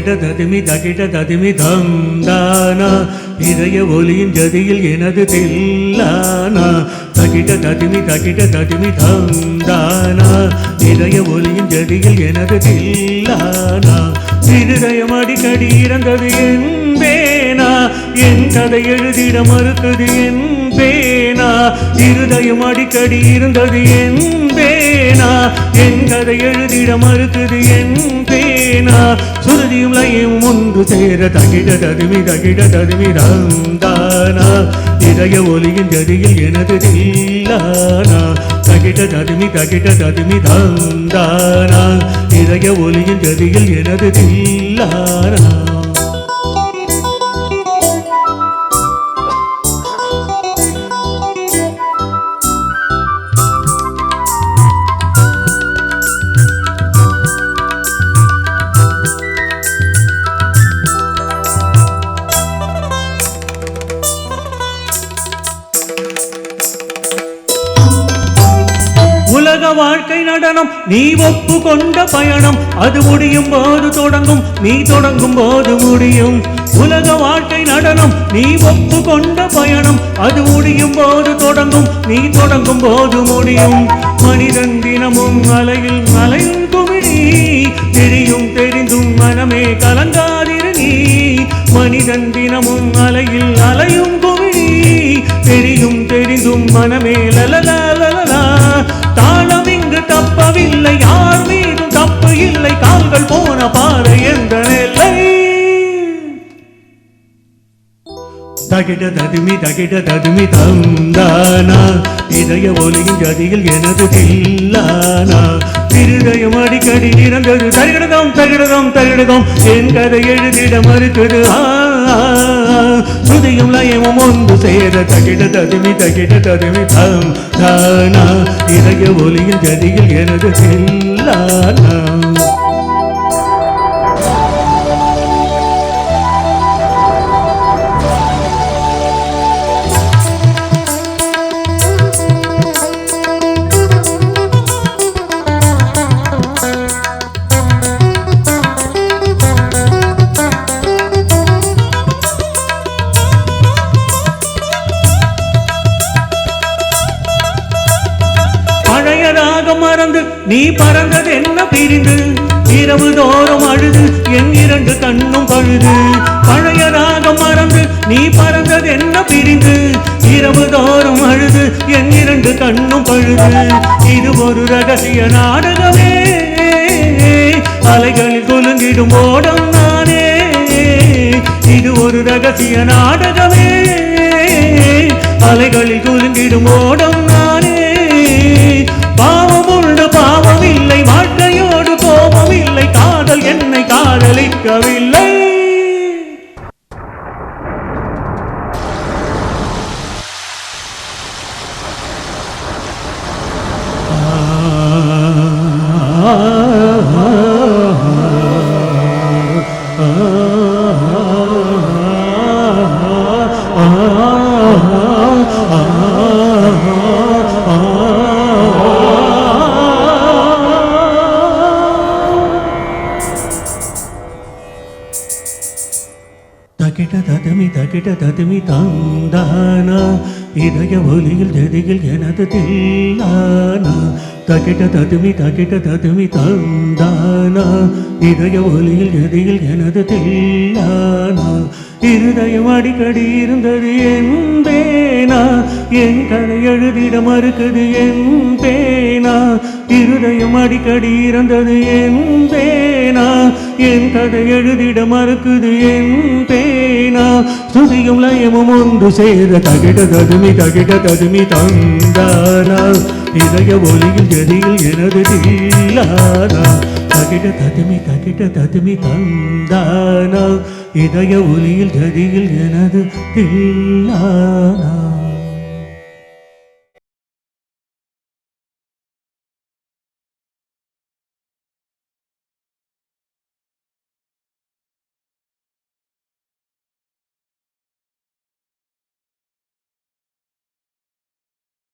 தகிட ததுமி தகிட ததுமி தந்தானா இதய ஒலியின் ஜதியில் எனது தில்லானா தகிட ததுமி தந்தானா இதய ஒலியின் ஜதியில் எனது தில்லானா இருதயம் அடிக்கடி இறந்தது என்பேனா என் கதை எழுதிட மறுத்தது என்பேனா இருதயம் அடிக்கடி இருந்தது என்பேனா என் கதை எழுதிட மறுத்தது என்பேனா சுருதியும் லயம் ஒன்று சேர தகிட ததுமி தந்தானா இதய ஒலியின் ஜதியில் எனது தில்லானா தகிட ததுமி தந்தானா இதய ஒலியின் ஜதியில் எனது தில்லானா உலக வாழ்க்கை நடனம் நீ ஒப்பு கொண்ட பயணம் அது முடியும் போது தொடங்கும் நீ தொடங்கும் போது முடியும் உலக வாழ்க்கை நடனம் நீ ஒப்பு கொண்ட பயணம் அது முடியும் போது தொடங்கும் நீ தொடங்கும் போது முடியும் மனிதன் தினமும் அலையில் அலையும் குமிழி தெரியும் தெரிந்தும் மனமே கலங்காதிரு நீ மனிதன் தினமும் அலையில் அலையும் குமிழி தெரியும் தெரிந்தும் மனமே லலலலலா தாளம் இங்கு தப்பவில்லை யார் மீதும் தப்பு இல்லை கால்கள் போன பாறை என்ற நிலை தகிட ததுமி தந்தானா இதய ஒலியின் ஜதியில் எனது தில்லானா இருதயம் அடிக்கடி இறந்தது தகிடதம் என் கதை எழுதிட மறுத்தது சுதியும் லயமும் ஒன்று சேர தகிட ததுமி தந்தானா இதய ஒலியின் ஜதியில் எனது தில்லானா மறந்து நீ பறந்தது என்ன பிரிந்து இரவு தோறும் அழுது என் இரண்டு கண்ணும் பழுது பழைய ராகம் மறந்து நீ பறந்தது என்ன பிரிந்து இரவு தோறும் அழுது என் இரண்டு கண்ணும் பழுது இது ஒரு ரகசிய நாடகமே அலைகளில் குலுங்கிடும் ஓடம் நானே இது ஒரு ரகசிய நாடகமே அலைகளில் குலுங்கிடும் ஓடம் நானே பாவம் உண்டு பாவம் இல்லை வாழ்க்கையோடு கோபம் இல்லை காதல் என்னை காதலிக்கவில்லை தகிட ததுமி தந்தானா இதய ஒலியில் ஜதியில் எனது தில்லானா தகிட ததுமி தந்தானா இதய ஒலியில் ஜதியில் எனது தில்லானா இருதயம் அடிக்கடி இருந்தது என்பேனா என் கதை எழுதிட மறுக்குது என்பேனா இருதயம் அடிக்கடி இருந்தது என்பேனா என் கதை எழுதிட மறுக்குது என்பேனா சுதியும் லயமும் ஒன்று சேர தகிட ததுமி தந்தானா இதய ஒலியில் ஜதியில் எனது தில்லானா தகிட ததுமி தந்தானா இதய ஒலியில் ஜதியில் எனது தில்லானா